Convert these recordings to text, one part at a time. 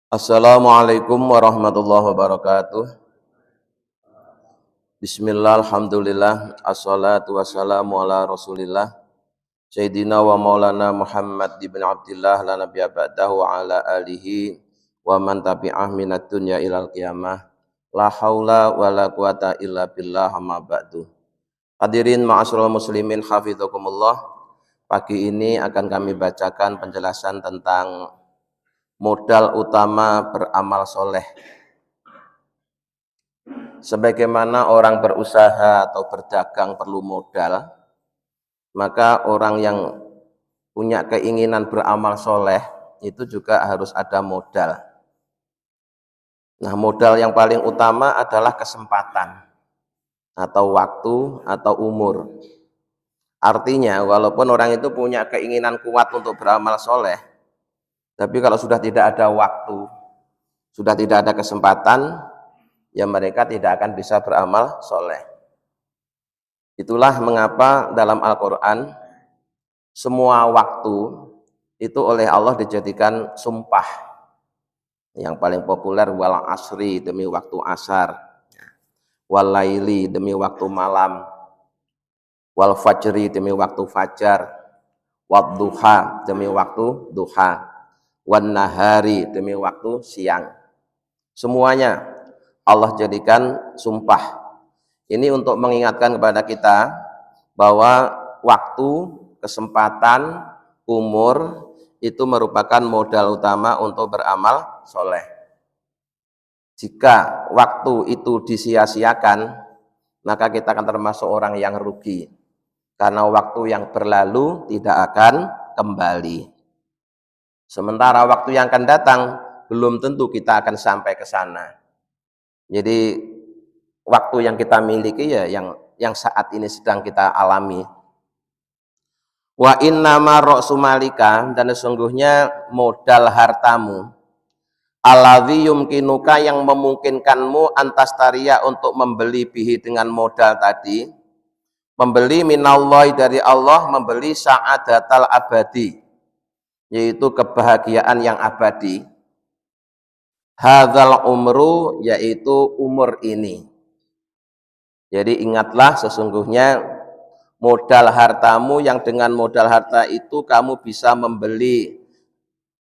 Assalamualaikum warahmatullahi wabarakatuh. Bismillah, alhamdulillah, assalatu wassalamu ala rasulillah Sayyidina wa maulana Muhammad ibn Abdillah la nabiyya ba'dahu wa ala alihi wa man tabi'ah minad dunya ilal qiyamah. La haula wa la quwata illa billah amma ba'du. Hadirin ma'asyiral muslimin hafizakumullah. Pagi ini akan kami bacakan penjelasan tentang modal utama beramal soleh. Sebagaimana orang berusaha atau berdagang perlu modal, maka orang yang punya keinginan beramal soleh itu juga harus ada modal. Nah, modal yang paling utama adalah kesempatan atau waktu atau umur. Artinya, walaupun orang itu punya keinginan kuat untuk beramal soleh, tapi kalau sudah tidak ada waktu, sudah tidak ada kesempatan, ya mereka tidak akan bisa beramal soleh. Itulah mengapa dalam Al-Quran semua waktu itu oleh Allah dijadikan sumpah. Yang paling populer wal asri demi waktu asar, wal laili demi waktu malam, wal fajri demi waktu fajar, wad duha demi waktu duha, wan nahari demi waktu siang. Semuanya Allah jadikan sumpah. Ini untuk mengingatkan kepada kita bahwa waktu, kesempatan, umur itu merupakan modal utama untuk beramal soleh. Jika waktu itu disia-siakan, maka kita akan termasuk orang yang rugi. Karena waktu yang berlalu tidak akan kembali. Sementara waktu yang akan datang, belum tentu kita akan sampai ke sana. Jadi waktu yang kita miliki ya yang saat ini sedang kita alami. Wa innama ra'su malika, dan sesungguhnya modal hartamu, alladzi yumkinuka, yang memungkinkanmu antastaria untuk membeli bihi dengan modal tadi, membeli minallahi dari Allah, membeli sa'adatal abadi, yaitu kebahagiaan yang abadi. Hadzal umru, yaitu umur ini. Jadi ingatlah, sesungguhnya modal hartamu, yang dengan modal harta itu kamu bisa membeli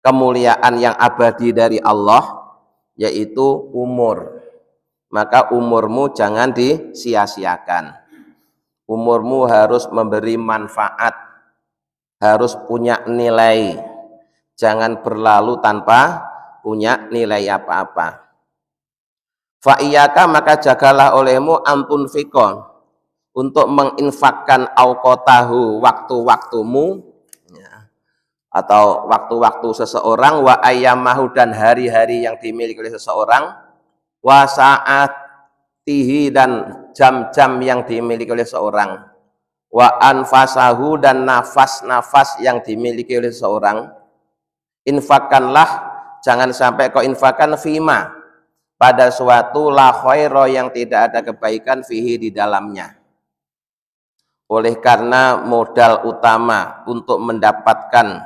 kemuliaan yang abadi dari Allah, yaitu umur. Maka umurmu jangan disia-siakan. Umurmu harus memberi manfaat, harus punya nilai. Jangan berlalu tanpa punya nilai apa-apa. Fa'iyaka, maka jagalah olehmu antun fikon, untuk menginfakkan auqotahu, waktu-waktumu, ya, atau waktu-waktu seseorang, wa ayyamahu, dan hari-hari yang dimiliki oleh seseorang, wa sa'atihi, dan jam-jam yang dimiliki oleh seseorang, wa anfasahu, dan nafas-nafas yang dimiliki oleh seseorang. Infakkanlah, jangan sampai kau infakkan fima, pada suatu la khaira, yang tidak ada kebaikan fihi, di dalamnya. Oleh karena modal utama untuk mendapatkan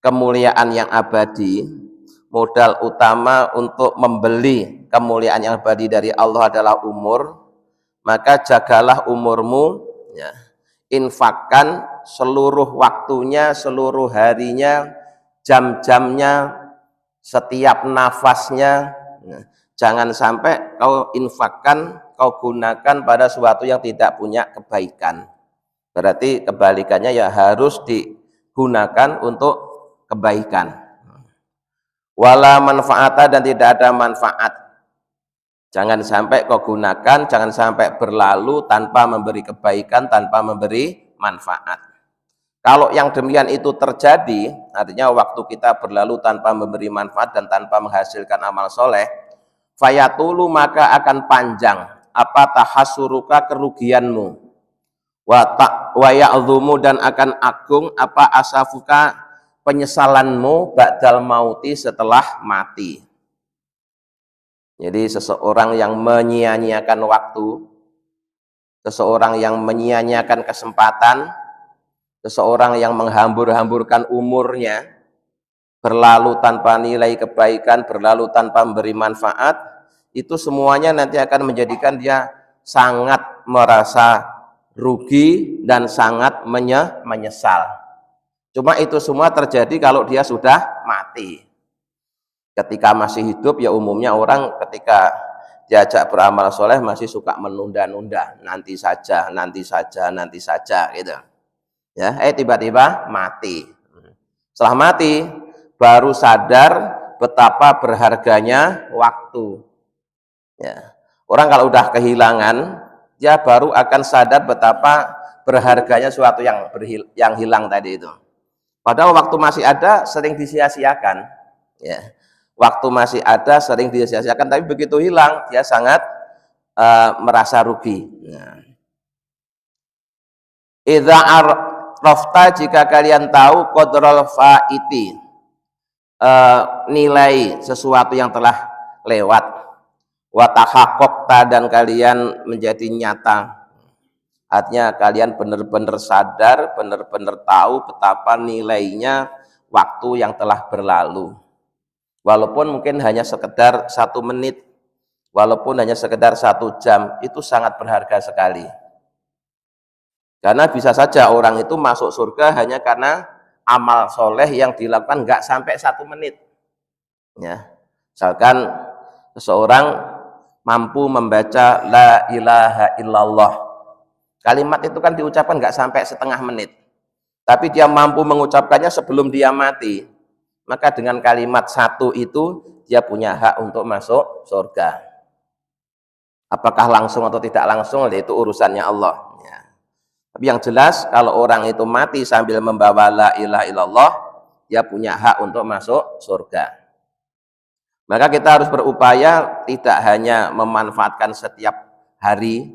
kemuliaan yang abadi, modal utama untuk membeli kemuliaan yang abadi dari Allah adalah umur, maka jagalah umurmu, ya. Infakkan seluruh waktunya, seluruh harinya, jam-jamnya, setiap nafasnya. Jangan sampai kau infakkan, kau gunakan pada sesuatu yang tidak punya kebaikan. Berarti kebalikannya ya harus digunakan untuk kebaikan. Wala manfaata, dan tidak ada manfaat. Jangan sampai kau gunakan, jangan sampai berlalu tanpa memberi kebaikan, tanpa memberi manfaat. Kalau yang demikian itu terjadi, artinya waktu kita berlalu tanpa memberi manfaat dan tanpa menghasilkan amal soleh, fayatulu, maka akan panjang apa tahasuruka, kerugianmu, wa ya'dhumu, dan akan agung apa asafuka, penyesalanmu, ba'dal mauti, setelah mati. Jadi seseorang yang menyia-nyiakan waktu, seseorang yang menyia-nyiakan kesempatan, seseorang yang menghambur-hamburkan umurnya, berlalu tanpa nilai kebaikan, berlalu tanpa memberi manfaat, itu semuanya nanti akan menjadikan dia sangat merasa rugi dan sangat menyesal. Cuma itu semua terjadi kalau dia sudah mati. Ketika masih hidup ya umumnya orang ketika diajak beramal soleh masih suka menunda-nunda, nanti saja gitu. Ya, tiba-tiba mati. Setelah mati baru sadar betapa berharganya waktu. Ya. Orang kalau udah kehilangan, dia baru akan sadar betapa berharganya suatu yang hilang tadi itu. Padahal waktu masih ada sering disia-siakan. Ya. Waktu masih ada sering disia-siakan, tapi begitu hilang dia sangat merasa rugi. Nah. Idza arafta, jika kalian tahu qadral faiti, nilai sesuatu yang telah lewat, wa tahaqqaqta, dan kalian menjadi nyata, artinya kalian benar-benar sadar, benar-benar tahu betapa nilainya waktu yang telah berlalu, walaupun mungkin hanya sekedar 1 menit, walaupun hanya sekedar 1 jam, itu sangat berharga sekali. Karena bisa saja orang itu masuk surga hanya karena amal soleh yang dilakukan nggak sampai 1 menit. Ya, misalkan seseorang mampu membaca la ilaha illallah, kalimat itu kan diucapkan nggak sampai setengah menit, tapi dia mampu mengucapkannya sebelum dia mati, maka dengan kalimat 1 itu dia punya hak untuk masuk surga. Apakah langsung atau tidak langsung itu urusannya Allah. Tapi yang jelas kalau orang itu mati sambil membawa la ilaha illallah, dia punya hak untuk masuk surga. Maka kita harus berupaya tidak hanya memanfaatkan setiap hari,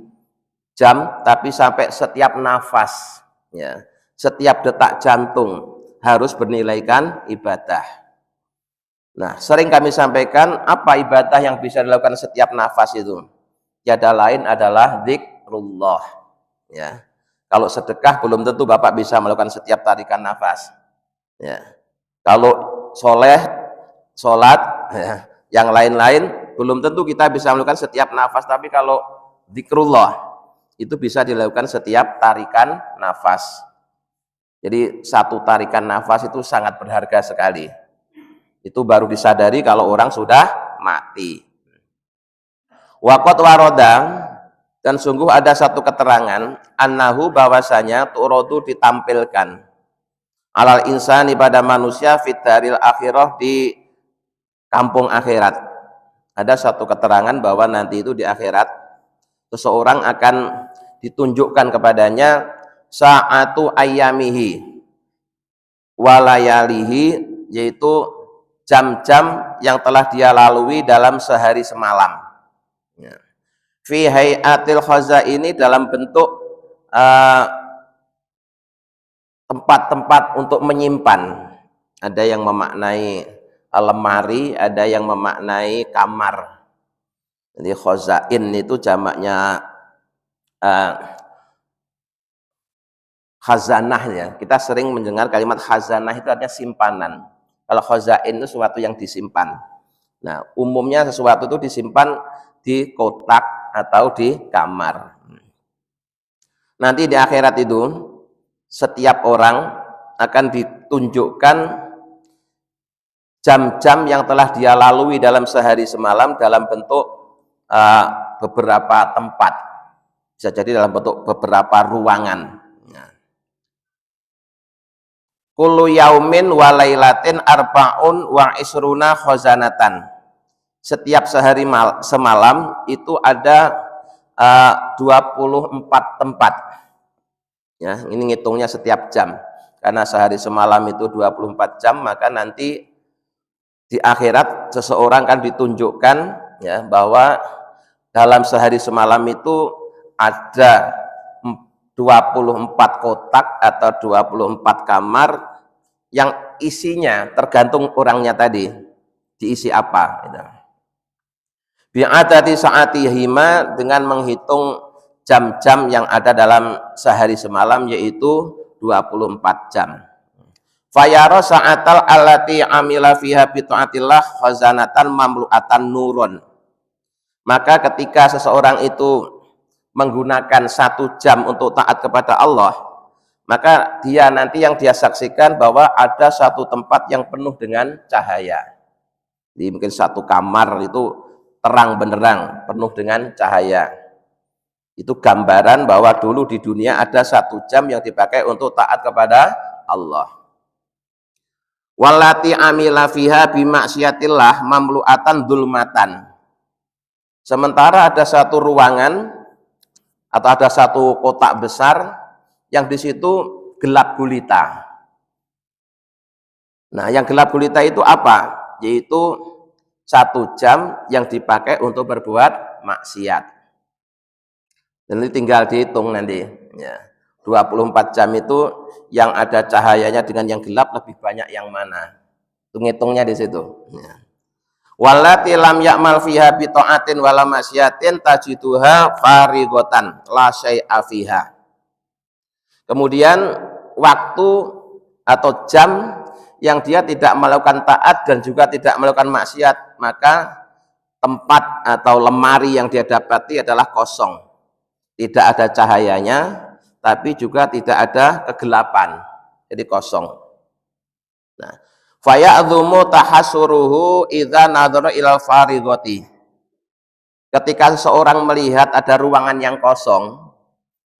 jam, tapi sampai setiap nafas, ya, setiap detak jantung harus bernilaikan ibadah. Nah, sering kami sampaikan apa ibadah yang bisa dilakukan setiap nafas itu. Tiada lain adalah zikrullah. Ya. Kalau sedekah belum tentu Bapak bisa melakukan setiap tarikan nafas. Ya. Kalau sholat, ya, yang lain-lain belum tentu kita bisa melakukan setiap nafas. Tapi kalau zikrullah itu bisa dilakukan setiap tarikan nafas. Jadi 1 tarikan nafas itu sangat berharga sekali. Itu baru disadari kalau orang sudah mati. Waqat warodang, dan sungguh ada satu keterangan, annahu, bahwasanya tu'rodu, ditampilkan, alal insani, pada manusia, fidaril akhirah, di kampung akhirat. Ada satu keterangan bahwa nanti itu di akhirat seseorang akan ditunjukkan kepadanya sa'atu ayyamihi walayalihi, yaitu jam-jam yang telah dia lalui dalam sehari semalam. Ya. Fi hayatil khazaini, dalam bentuk tempat-tempat untuk menyimpan. Ada yang memaknai lemari, ada yang memaknai kamar. Jadi khazain itu jamaknya khazanah, ya. Kita sering mendengar kalimat khazanah itu artinya simpanan. Kalau khazain itu sesuatu yang disimpan. Nah, umumnya sesuatu itu disimpan di kotak atau di kamar. Nanti di akhirat itu setiap orang akan ditunjukkan jam-jam yang telah dia lalui dalam sehari semalam dalam bentuk beberapa tempat. Bisa jadi dalam bentuk beberapa ruangan. Kullu yaumin wa lailatin arba'un wa isruna khazanatan. Setiap sehari semalam itu ada 24 tempat. Ya, ini ngitungnya setiap jam. Karena sehari semalam itu 24 jam, maka nanti di akhirat seseorang kan ditunjukkan, ya, bahwa dalam sehari semalam itu ada 24 kotak atau 24 kamar yang isinya tergantung orangnya tadi diisi apa, gitu. Bi'adati sa'atihima, dengan menghitung jam-jam yang ada dalam sehari semalam, yaitu 24 jam. Fayara sa'atal allati amila fiha bi taatillah khazanatan mamlu'atan nurun. Maka ketika seseorang itu menggunakan 1 jam untuk taat kepada Allah, maka dia nanti yang dia saksikan bahwa ada satu tempat yang penuh dengan cahaya. Jadi mungkin satu kamar itu terang benderang, penuh dengan cahaya. Itu gambaran bahwa dulu di dunia ada 1 jam yang dipakai untuk taat kepada Allah. Wallati amila fiha bimaksiatillah mamlu'atan dzulmatan. Sementara ada satu ruangan atau ada satu kotak besar yang di situ gelap gulita. Nah, yang gelap gulita itu apa? Yaitu 1 jam yang dipakai untuk berbuat maksiat. Dan ini tinggal dihitung nanti. Ya. 24 jam itu yang ada cahayanya dengan yang gelap lebih banyak yang mana? Hitung-hitungnya di situ. Ya. Wallati lam ya'mal fiha bi ta'atin wala masyiatin tajiduha farighatan la syai'a fiha. Kemudian waktu atau jam yang dia tidak melakukan taat dan juga tidak melakukan maksiat, maka tempat atau lemari yang dia dapati adalah kosong. Tidak ada cahayanya, tapi juga tidak ada kegelapan. Jadi kosong. Nah, faya'dhumu tahassuruhu idza nadhara ilal farighati. Ketika seseorang melihat ada ruangan yang kosong,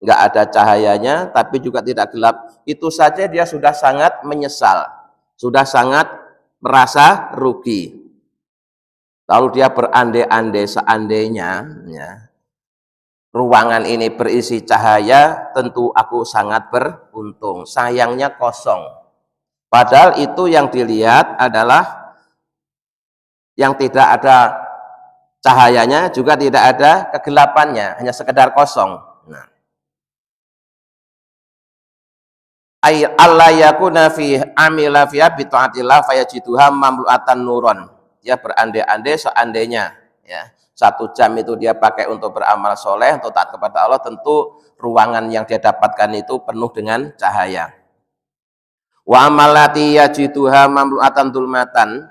nggak ada cahayanya, tapi juga tidak gelap, itu saja dia sudah sangat menyesal, sudah sangat merasa rugi. Lalu dia berandai-andai seandainya ya, ruangan ini berisi cahaya, tentu aku sangat beruntung. Sayangnya kosong. Padahal itu yang dilihat adalah yang tidak ada cahayanya, juga tidak ada kegelapannya, hanya sekedar kosong. Nah, ay alla yakuna fi amila fiha bi taatillah fayajiduha mamlu'atan nuron. Dia berandai-andai seandainya ya, 1 jam itu dia pakai untuk beramal soleh, untuk taat kepada Allah, tentu ruangan yang dia dapatkan itu penuh dengan cahaya. Wa amalati yajiduha mamlu'atan dzulmatan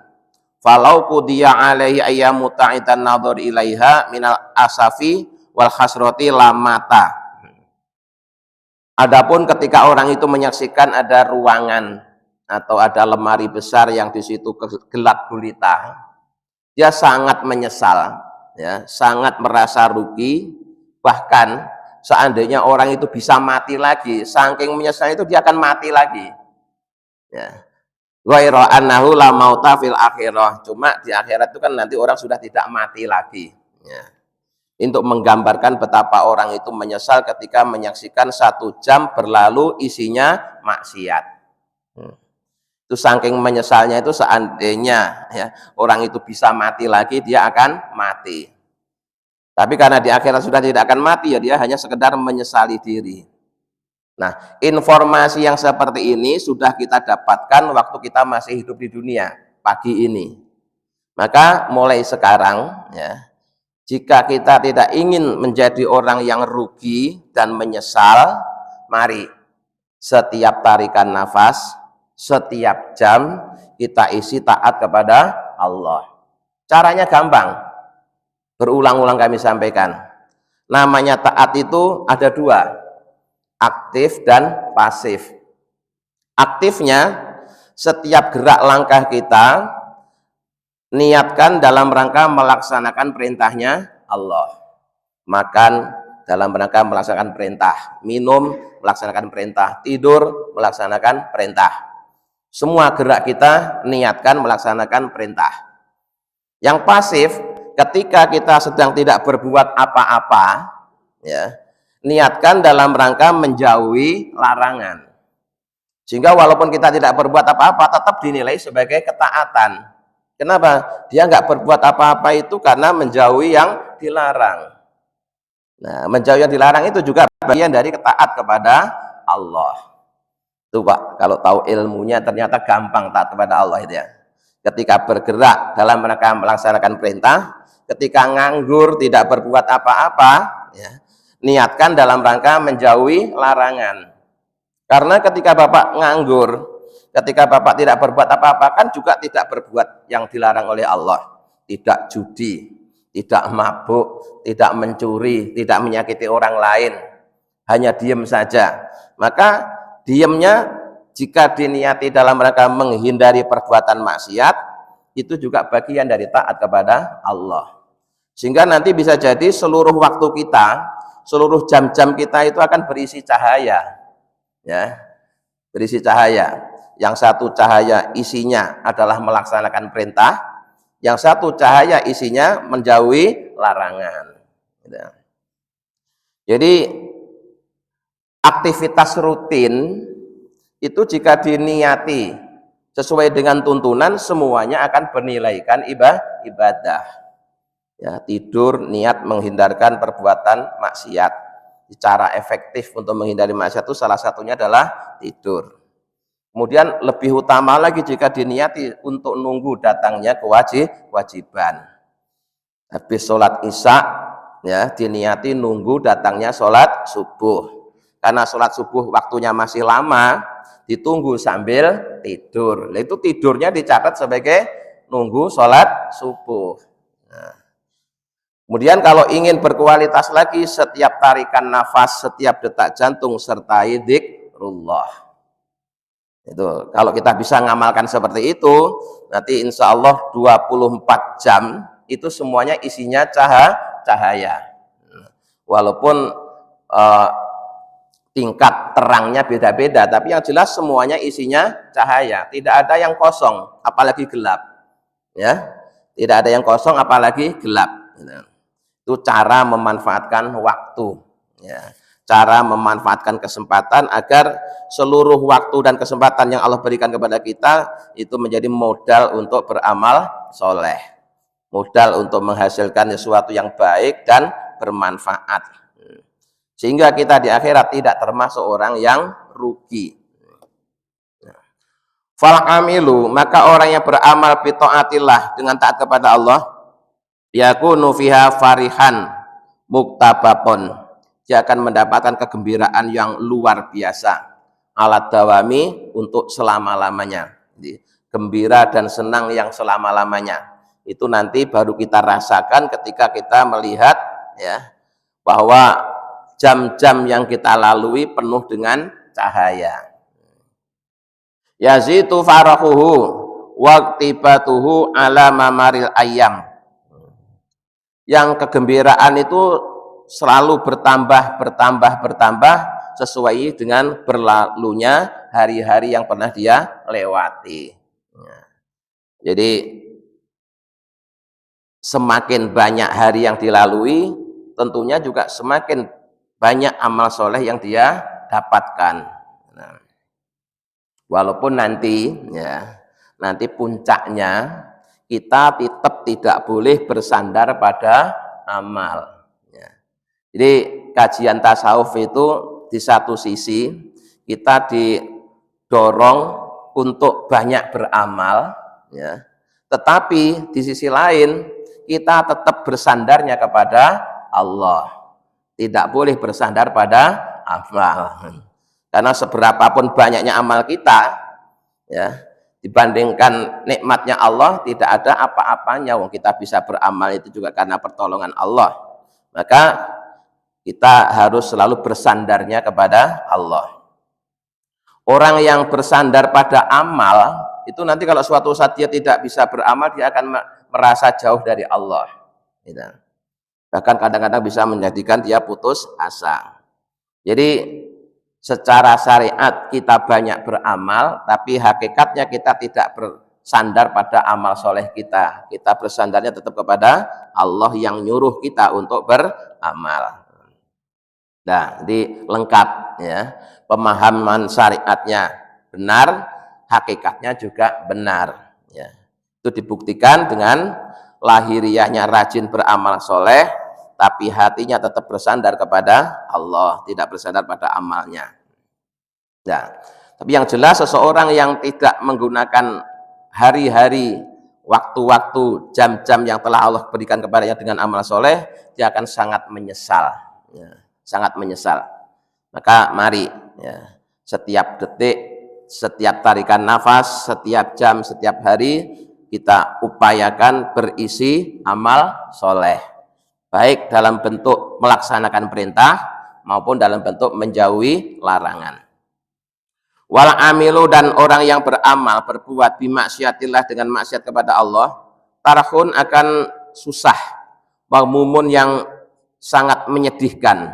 falau qudiya alaihi ayyamu ta'itan nadhar ilaiha minal asafi wal khasrati lamata. Adapun ketika orang itu menyaksikan ada ruangan atau ada lemari besar yang di situ gelap gulita, dia sangat menyesal, ya, sangat merasa rugi. Bahkan seandainya orang itu bisa mati lagi, saking menyesal itu dia akan mati lagi. Ya. Ghaira annahu la mauta fil akhirah. Cuma di akhirat itu kan nanti orang sudah tidak mati lagi. Ya. Untuk menggambarkan betapa orang itu menyesal ketika menyaksikan 1 jam berlalu isinya maksiat. Itu saking menyesalnya itu seandainya ya, orang itu bisa mati lagi, dia akan mati. Tapi karena di akhirat sudah tidak akan mati, ya dia hanya sekedar menyesali diri. Nah, informasi yang seperti ini sudah kita dapatkan waktu kita masih hidup di dunia pagi ini. Maka mulai sekarang ya, jika kita tidak ingin menjadi orang yang rugi dan menyesal, mari setiap tarikan nafas, setiap jam kita isi taat kepada Allah. Caranya gampang, berulang-ulang kami sampaikan. Namanya taat itu ada 2, aktif dan pasif. Aktifnya, setiap gerak langkah kita niatkan dalam rangka melaksanakan perintahnya Allah. Makan dalam rangka melaksanakan perintah, minum melaksanakan perintah, tidur melaksanakan perintah. Semua gerak kita niatkan melaksanakan perintah. Yang pasif, ketika kita sedang tidak berbuat apa-apa, ya, niatkan dalam rangka menjauhi larangan. Sehingga walaupun kita tidak berbuat apa-apa, tetap dinilai sebagai ketaatan. Kenapa? Dia nggak berbuat apa-apa itu karena menjauhi yang dilarang. Nah, menjauhi yang dilarang itu juga bagian dari ketaat kepada Allah. Tuh Pak, kalau tahu ilmunya ternyata gampang taat kepada Allah itu ya. Ketika bergerak dalam rangka melaksanakan perintah, ketika nganggur tidak berbuat apa-apa, ya, niatkan dalam rangka menjauhi larangan. Karena ketika Bapak nganggur, Ketika bapak tidak berbuat apa-apa kan juga tidak berbuat yang dilarang oleh Allah. Tidak judi, tidak mabuk, tidak mencuri, tidak menyakiti orang lain. Hanya diam saja. Maka diamnya jika diniati dalam rangka menghindari perbuatan maksiat, itu juga bagian dari taat kepada Allah. Sehingga nanti bisa jadi seluruh waktu kita, seluruh jam-jam kita itu akan berisi cahaya. Ya, berisi cahaya. Yang satu cahaya isinya adalah melaksanakan perintah, yang satu cahaya isinya menjauhi larangan. Jadi aktivitas rutin itu jika diniati sesuai dengan tuntunan, semuanya akan bernilaikan ibadah. Ya, tidur niat menghindarkan perbuatan maksiat. Cara efektif untuk menghindari maksiat itu salah satunya adalah tidur. Kemudian lebih utama lagi jika diniati untuk nunggu datangnya kewajiban. Habis sholat isya, ya diniati nunggu datangnya sholat subuh. Karena sholat subuh waktunya masih lama, ditunggu sambil tidur. Nah, itu tidurnya dicatat sebagai nunggu sholat subuh. Nah, kemudian kalau ingin berkualitas lagi, setiap tarikan nafas, setiap detak jantung sertai dzikrullah. Itu kalau kita bisa ngamalkan seperti itu, nanti insya Allah 24 jam itu semuanya isinya cahaya. Walaupun tingkat terangnya beda-beda, tapi yang jelas semuanya isinya cahaya. Tidak ada yang kosong, apalagi gelap. Ya, tidak ada yang kosong, apalagi gelap. Itu cara memanfaatkan waktu. Ya. Cara memanfaatkan kesempatan agar seluruh waktu dan kesempatan yang Allah berikan kepada kita itu menjadi modal untuk beramal soleh, modal untuk menghasilkan sesuatu yang baik dan bermanfaat, sehingga kita di akhirat tidak termasuk orang yang rugi. Fal amilu, maka orang yang beramal bi taatillah, dengan taat kepada Allah, yakunu fiha farihan muktabapun, dia akan mendapatkan kegembiraan yang luar biasa, alat dawami, untuk selama-lamanya. Gembira dan senang yang selama-lamanya itu nanti baru kita rasakan ketika kita melihat, ya, bahwa jam-jam yang kita lalui penuh dengan cahaya. Yazitu farahuhu waqtibatuhu ala mamaril ayyam, yang kegembiraan itu selalu bertambah sesuai dengan berlalunya hari-hari yang pernah dia lewati. Jadi semakin banyak hari yang dilalui, tentunya juga semakin banyak amal soleh yang dia dapatkan. Walaupun nanti, ya, nanti puncaknya kita tetap tidak boleh bersandar pada amal. Jadi kajian tasawuf itu di satu sisi kita didorong untuk banyak beramal, ya, tetapi di sisi lain kita tetap bersandarnya kepada Allah. Tidak boleh bersandar pada amal. Karena seberapapun banyaknya amal kita, ya, dibandingkan nikmatnya Allah tidak ada apa-apanya. Wong kita bisa beramal itu juga karena pertolongan Allah. Maka kita harus selalu bersandarnya kepada Allah. Orang yang bersandar pada amal itu nanti kalau suatu saat dia tidak bisa beramal, dia akan merasa jauh dari Allah. Bahkan kadang-kadang bisa menjadikan dia putus asa. Jadi secara syariat kita banyak beramal, tapi hakikatnya kita tidak bersandar pada amal soleh kita. Kita bersandarnya tetap kepada Allah yang nyuruh kita untuk beramal. Nah, jadi lengkap, ya, pemahaman syariatnya benar, hakikatnya juga benar, ya. Itu dibuktikan dengan lahiriahnya rajin beramal soleh, tapi hatinya tetap bersandar kepada Allah, tidak bersandar pada amalnya. Nah, tapi yang jelas seseorang yang tidak menggunakan hari-hari, waktu-waktu, jam-jam yang telah Allah berikan kepadanya dengan amal soleh, dia akan sangat menyesal, ya. Sangat menyesal. Maka mari, ya, setiap detik, setiap tarikan nafas, setiap jam, setiap hari kita upayakan berisi amal soleh, baik dalam bentuk melaksanakan perintah maupun dalam bentuk menjauhi larangan. Wal amilu, dan orang yang beramal berbuat bimaksiatillah dengan maksiat kepada Allah, tarhun akan susah, mahmumun yang sangat menyedihkan,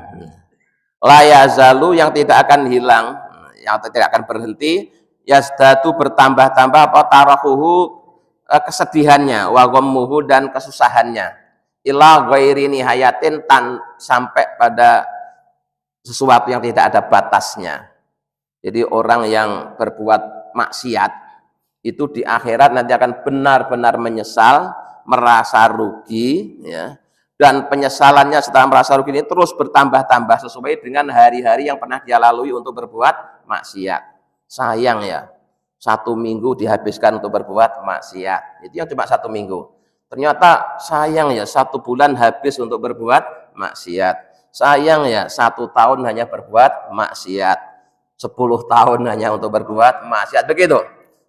la yazalu yang tidak akan hilang, yang tidak akan berhenti, yazdadu bertambah-tambah apa tarahuhu kesedihannya, wa ghammuhu dan kesusahannya, ila ghairi nihayatin sampai pada sesuatu yang tidak ada batasnya. Jadi orang yang berbuat maksiat itu di akhirat nanti akan benar-benar menyesal, merasa rugi, ya. Dan penyesalannya setelah merasa rugi ini terus bertambah-tambah sesuai dengan hari-hari yang pernah dia lalui untuk berbuat maksiat. Sayang ya, 1 minggu dihabiskan untuk berbuat maksiat. Itu yang cuma 1 minggu. Ternyata sayang ya, 1 bulan habis untuk berbuat maksiat. Sayang ya, 1 tahun hanya berbuat maksiat. 10 tahun hanya untuk berbuat maksiat. Begitu.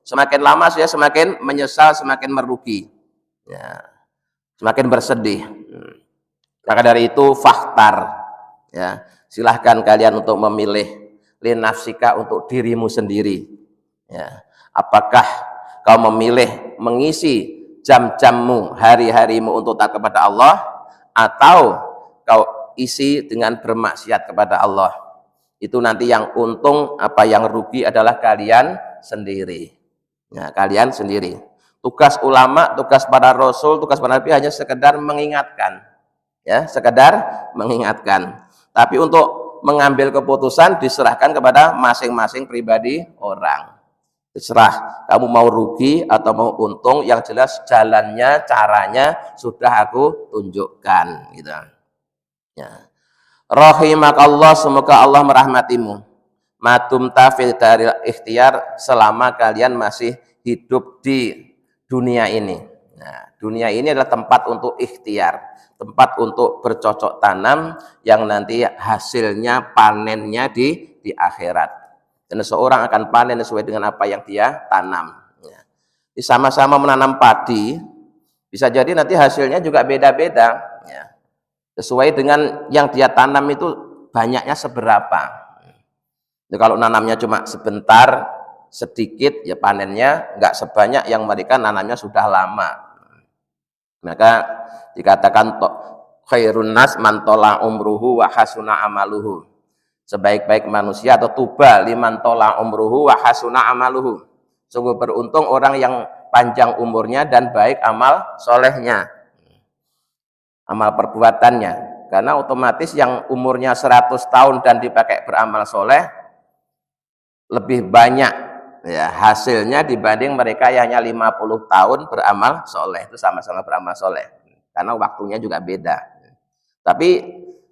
Semakin lama saya semakin menyesal, semakin merugi. Ya. Semakin bersedih. Maka dari itu fakhtar. Ya. Silahkan kalian untuk memilih linafsika untuk dirimu sendiri. Ya. Apakah kau memilih mengisi jam-jammu, hari-harimu untuk taat kepada Allah, atau kau isi dengan bermaksiat kepada Allah? Itu nanti yang untung, apa yang rugi adalah kalian sendiri. Ya, kalian sendiri. Tugas ulama, tugas para rasul, tugas para nabi hanya sekedar mengingatkan. Ya, sekedar mengingatkan. Tapi untuk mengambil keputusan diserahkan kepada masing-masing pribadi orang. Terserah kamu mau rugi atau mau untung, yang jelas jalannya, caranya sudah aku tunjukkan, gitu. Ya. Rahimakallah, semoga Allah merahmatimu. Madum tafil dari ikhtiar, selama kalian masih hidup di dunia ini. Nah, dunia ini adalah tempat untuk ikhtiar, tempat untuk bercocok tanam yang nanti hasilnya, panennya di akhirat. Dan seorang akan panen sesuai dengan apa yang dia tanam. Ya. Sama-sama menanam padi, bisa jadi nanti hasilnya juga beda-beda. Ya. Sesuai dengan yang dia tanam itu banyaknya seberapa. Jadi kalau nanamnya cuma sebentar, sedikit, ya panennya nggak sebanyak yang mereka nanamnya sudah lama. Maka dikatakan khairun nas man tola umruhu wa hasuna amaluhu. Sebaik-baik manusia atau tuba liman tola umruhu wa hasuna amaluhu. Sungguh beruntung orang yang panjang umurnya dan baik amal solehnya, amal perbuatannya. Karena otomatis yang umurnya 100 tahun dan dipakai beramal soleh lebih banyak ya hasilnya dibanding mereka yang hanya 50 tahun beramal soleh. Itu sama-sama beramal soleh, karena waktunya juga beda. Tapi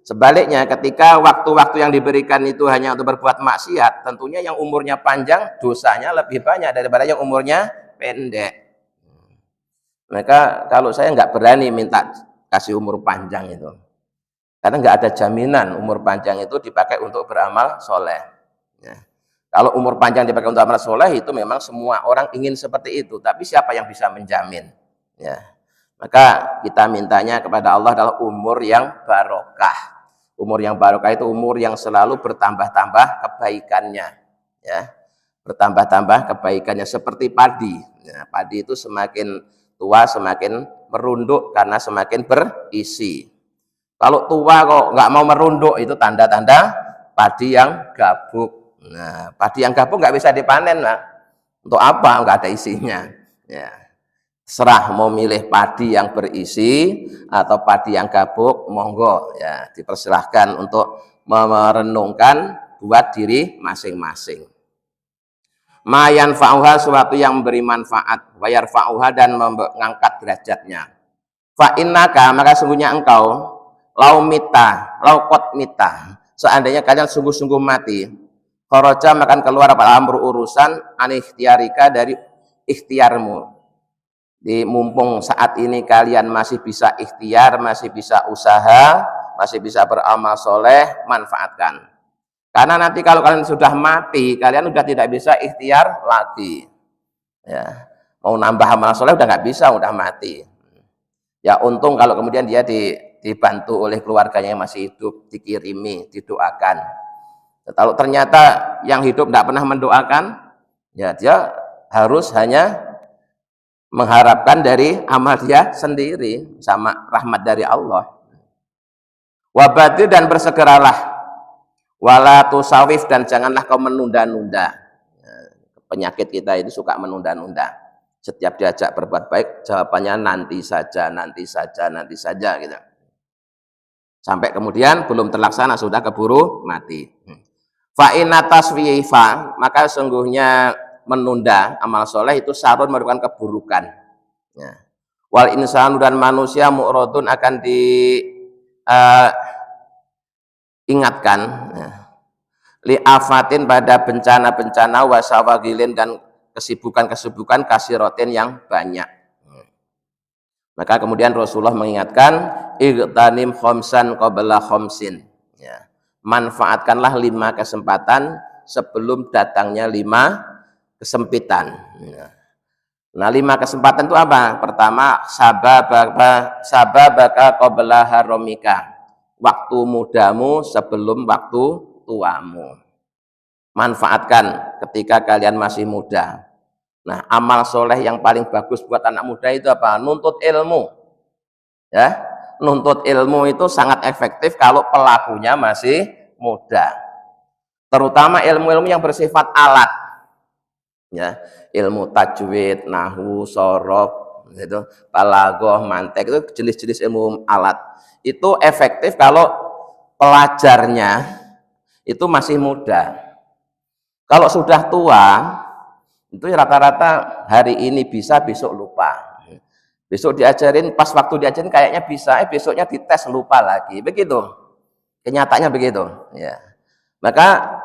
sebaliknya, ketika waktu-waktu yang diberikan itu hanya untuk berbuat maksiat, tentunya yang umurnya panjang dosanya lebih banyak daripada yang umurnya pendek. Maka kalau saya nggak berani minta kasih umur panjang itu, karena nggak ada jaminan umur panjang itu dipakai untuk beramal soleh. Ya. Kalau umur panjang dipakai untuk amal soleh, itu memang semua orang ingin seperti itu, tapi siapa yang bisa menjamin? Ya. Maka kita mintanya kepada Allah adalah umur yang barokah. Umur yang barokah itu umur yang selalu bertambah-tambah kebaikannya, ya. Bertambah-tambah kebaikannya seperti padi. Ya, padi itu semakin tua semakin merunduk karena semakin berisi. Kalau tua kok nggak mau merunduk, itu tanda-tanda padi yang gabuk. Nah, padi yang gabuk nggak bisa dipanen, Pak. Untuk apa? Nggak ada isinya. Ya. Serah mau milih padi yang berisi atau padi yang gabuk, monggo ya, dipersilahkan untuk merenungkan buat diri masing-masing. Mayan fa'uha, suatu yang memberi manfaat, wayar fa'uha, dan mengangkat derajatnya. Fa'innaka, maka sungguhnya engkau, laukot mita, seandainya kalian sungguh-sungguh mati, kharaja, makan keluar pada amru urusan anikhtiarika, dari ikhtiarmu. Di mumpung saat ini kalian masih bisa ikhtiar, masih bisa usaha, masih bisa beramal soleh, manfaatkan. Karena nanti kalau kalian sudah mati, kalian sudah tidak bisa ikhtiar lagi. Ya, mau nambah amal soleh udah nggak bisa, udah mati. Ya untung kalau kemudian dia dibantu oleh keluarganya yang masih hidup, dikirimi, didoakan. Kalau ternyata yang hidup tidak pernah mendoakan, ya dia harus hanya mengharapkan dari amal dia sendiri sama rahmat dari Allah. Wabadir, dan bersegeralah, wala tusawif, dan janganlah kau menunda-nunda. Penyakit kita ini suka menunda-nunda. Setiap diajak berbuat baik, jawabannya nanti saja, nanti saja, nanti saja gitu. Sampai kemudian belum terlaksana sudah keburu mati. Fa inna taswifa, maka sungguhnya menunda amal soleh itu sarun, merupakan keburukan. Ya. Wal insanu, dan manusia mu'radun, akan ingatkan ya, li afatin, pada bencana-bencana, wasawagilin, dan kesibukan-kesibukan, kasirotin, yang banyak. Maka kemudian Rasulullah mengingatkan, igtanim khomsan qabla khomsin ya. Manfaatkanlah 5 kesempatan sebelum datangnya 5 kesempitan ya. Nah 5 kesempatan itu apa? Pertama, sababaka qabla haromika, waktu mudamu sebelum waktu tuamu. Manfaatkan ketika kalian masih muda. Nah, amal soleh yang paling bagus buat anak muda itu apa? Nuntut ilmu. Ya, nuntut ilmu itu sangat efektif kalau pelakunya masih muda. Terutama ilmu-ilmu yang bersifat alat. Ya, ilmu tajwid, nahwu, shorof, gitu, balaghah, mantek, itu jenis-jenis ilmu alat. Itu efektif kalau pelajarnya itu masih muda. Kalau sudah tua, itu rata-rata hari ini bisa, besok lupa. Besok diajarin, pas waktu diajarin kayaknya bisa, besoknya dites lupa lagi. Begitu. Kenyataannya begitu, ya. Maka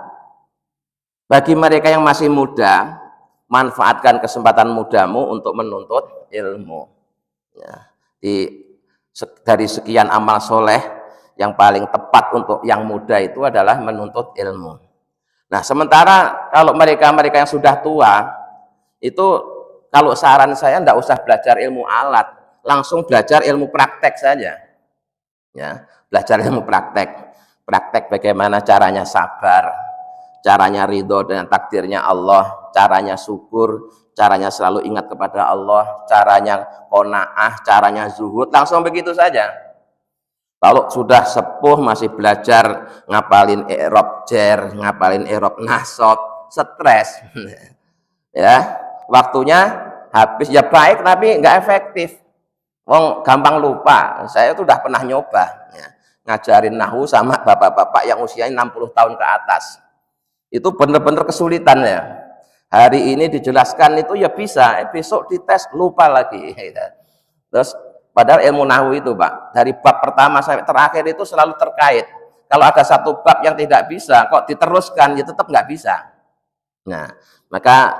bagi mereka yang masih muda, manfaatkan kesempatan mudamu untuk menuntut ilmu. Ya. Dari sekian amal soleh, yang paling tepat untuk yang muda itu adalah menuntut ilmu. Nah, sementara kalau mereka-mereka yang sudah tua, itu kalau saran saya tidak usah belajar ilmu alat, langsung belajar ilmu praktek saja. Ya, belajar ilmu praktek. Praktek bagaimana caranya sabar, caranya ridho dengan takdirnya Allah, caranya syukur, caranya selalu ingat kepada Allah, caranya qanaah, caranya zuhud, langsung begitu saja. Kalau sudah sepuh masih belajar ngapalin i'rab jar, ngapalin i'rab nasab, stres. Ya, waktunya habis, ya baik tapi nggak efektif. Wong gampang lupa. Saya itu udah pernah nyoba ya, ngajarin nahwu sama bapak-bapak yang usianya 60 tahun ke atas. Itu benar-benar kesulitan ya. Hari ini dijelaskan itu ya bisa, besok dites lupa lagi. Terus padahal ilmu nahwu itu Pak, dari bab pertama sampai terakhir itu selalu terkait. Kalau ada satu bab yang tidak bisa, kok diteruskan, ya tetap nggak bisa. Nah, maka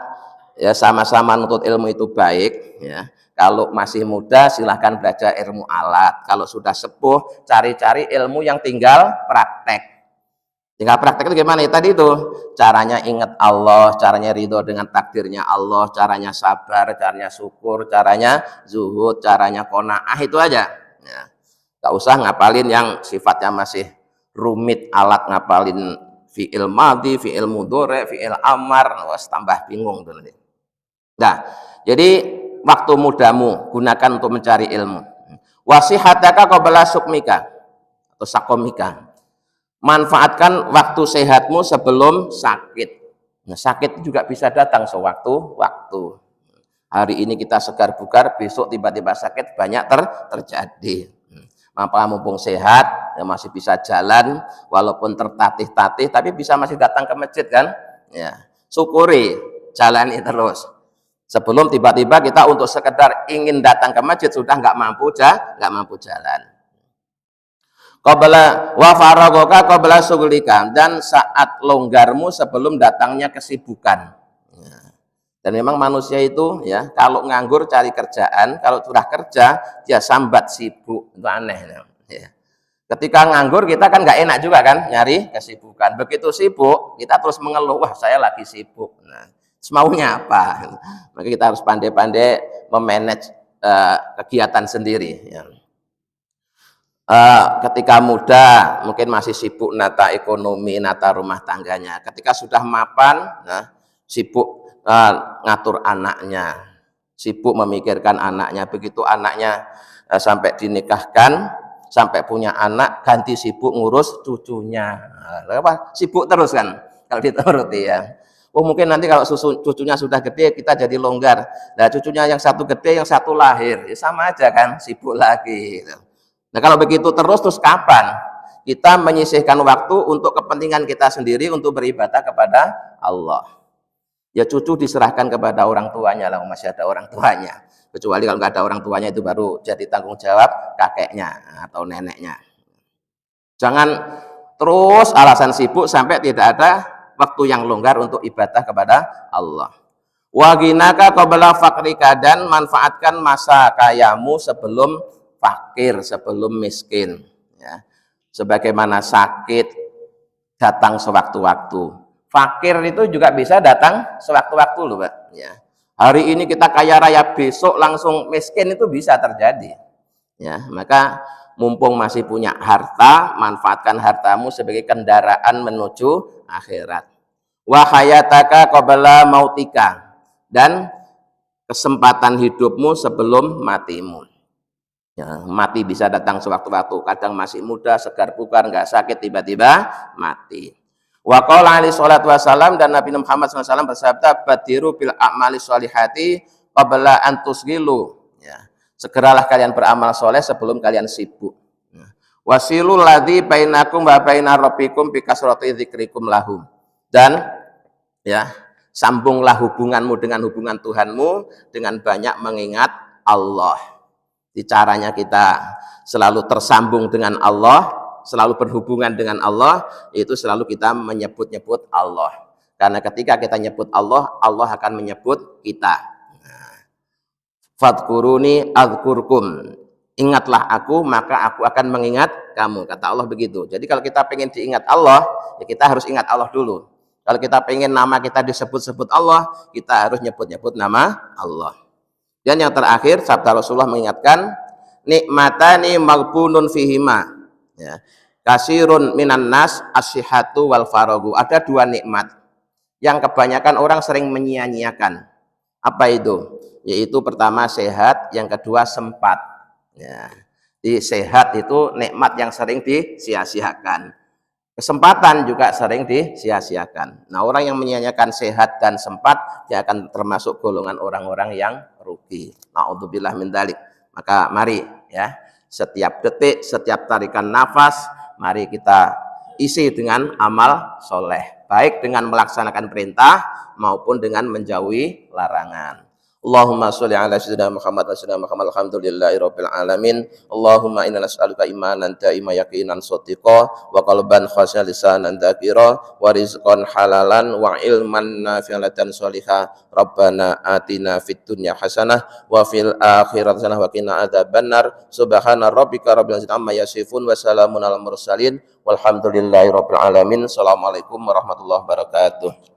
ya sama-sama nuntut ilmu itu baik ya. Kalau masih muda silahkan belajar ilmu alat. Kalau sudah sepuh cari-cari ilmu yang tinggal praktek. Tinggal praktek itu gimana ya tadi itu? Caranya ingat Allah, caranya ridho dengan takdirnya Allah, caranya sabar, caranya syukur, caranya zuhud, caranya qanaah, itu aja. Ya. Gak usah ngapalin yang sifatnya masih rumit, alat ngapalin fi'il madhi, fi'il mudhari, fi'il amar, wah tambah bingung tuh nanti. Nah, jadi waktu mudamu gunakan untuk mencari ilmu. Wasihataka qabla sukmika atau sakomika. Manfaatkan waktu sehatmu sebelum sakit. Nah, sakit juga bisa datang sewaktu-waktu. Hari ini kita segar bugar, besok tiba-tiba sakit, banyak terjadi. Maka mumpung sehat, ya masih bisa jalan, walaupun tertatih-tatih, tapi bisa masih datang ke masjid kan? Ya, syukuri, jalani terus. Sebelum tiba-tiba kita untuk sekedar ingin datang ke masjid sudah nggak mampu jalan. Qabla wa faragoka qabla sughlika, dan saat longgarmu sebelum datangnya kesibukan. Dan memang manusia itu ya kalau nganggur cari kerjaan, kalau sudah kerja dia sambat sibuk, itu aneh ya. Ketika nganggur kita kan nggak enak juga kan nyari kesibukan. Begitu sibuk kita terus mengeluh, wah saya lagi sibuk. Nah, semaunya apa? Maka kita harus pandai-pandai memanage kegiatan sendiri. Ya. Ketika muda mungkin masih sibuk nata ekonomi, nata rumah tangganya. Ketika sudah mapan, nah, sibuk ngatur anaknya, sibuk memikirkan anaknya. Begitu anaknya sampai dinikahkan, sampai punya anak, ganti sibuk ngurus cucunya. Nah, sibuk terus kan kalau dituruti ya. Oh mungkin nanti kalau cucunya sudah gede kita jadi longgar. Nah cucunya yang satu gede, yang satu lahir, ya sama aja kan, sibuk lagi. Nah kalau begitu terus kapan kita menyisihkan waktu untuk kepentingan kita sendiri untuk beribadah kepada Allah? Ya cucu diserahkan kepada orang tuanya lah, masih ada orang tuanya. Kecuali kalau nggak ada orang tuanya itu baru jadi tanggung jawab kakeknya atau neneknya. Jangan terus alasan sibuk sampai tidak ada waktu yang longgar untuk ibadah kepada Allah. Wa ghinaka qabla faqrika, dan manfaatkan masa kayamu sebelum fakir, sebelum miskin, ya. Sebagaimana sakit datang sewaktu-waktu, fakir itu juga bisa datang sewaktu-waktu loh Pak, ya. Hari ini kita kaya raya, besok langsung miskin, itu bisa terjadi, ya. Maka mumpung masih punya harta, manfaatkan hartamu sebagai kendaraan menuju akhirat. Wa hayataka qabla mautika, dan kesempatan hidupmu sebelum matimu. Ya, mati bisa datang sewaktu-waktu, kadang masih muda, segar bugar, nggak sakit, tiba-tiba mati. Wa qala alaihi salatu wasalam, dan Nabi Muhammad SAW bersabda, badiru bil a'mali sholihati qabla an tusghilu, ya. Segeralah kalian beramal soleh sebelum kalian sibuk. Ya. Wasilul ladzi bainakum wa baina rabbikum bi kasrati dzikrikum lahum, dan ya sambunglah hubunganmu dengan hubungan Tuhanmu dengan banyak mengingat Allah. Di caranya kita selalu tersambung dengan Allah, selalu berhubungan dengan Allah, itu selalu kita menyebut-nyebut Allah. Karena ketika kita nyebut Allah, Allah akan menyebut kita. Fadkuruni adzkurkum, ingatlah aku maka aku akan mengingat kamu, kata Allah begitu. Jadi kalau kita pengen diingat Allah, ya kita harus ingat Allah dulu. Kalau kita pengen nama kita disebut-sebut Allah, kita harus nyebut-nyebut nama Allah. Dan yang terakhir, sabda Rasulullah mengingatkan, nikmatani maghbunun fihima, ya. Kasirun minan nas asyihatu wal faragu. Ada dua nikmat yang kebanyakan orang sering menyia-nyiakan. Apa itu? Yaitu pertama sehat, yang kedua sempat. Ya. Di sehat itu nikmat yang sering disia-siakan. Kesempatan juga sering disia-siakan. Nah, orang yang menyia-nyiakan sehat dan sempat, dia akan termasuk golongan orang-orang yang rugi. Na'udzubillah min dzalik. Maka mari ya, setiap detik, setiap tarikan nafas, mari kita isi dengan amal soleh, baik dengan melaksanakan perintah maupun dengan menjauhi larangan. Allahumma sholli ala sayyidina Muhammad wa sayyidina Muhammad, alhamdulillahi rabbil alamin. Allahumma inna nas'aluka imanan da'ima yaqinan shadiqa wa qalban khashi'an lisanan dzakira wa rizqan halalan wa ilman nafi'an sholihah. Rabbana atina fid dunya hasanah wa fil akhirati hasanah wa qina adzabannar. Subhana rabbika rabbil izzati amma yasifun wa salamun alal mursalin walhamdulillahi rabbil alamin. Assalamualaikum warahmatullahi wabarakatuh.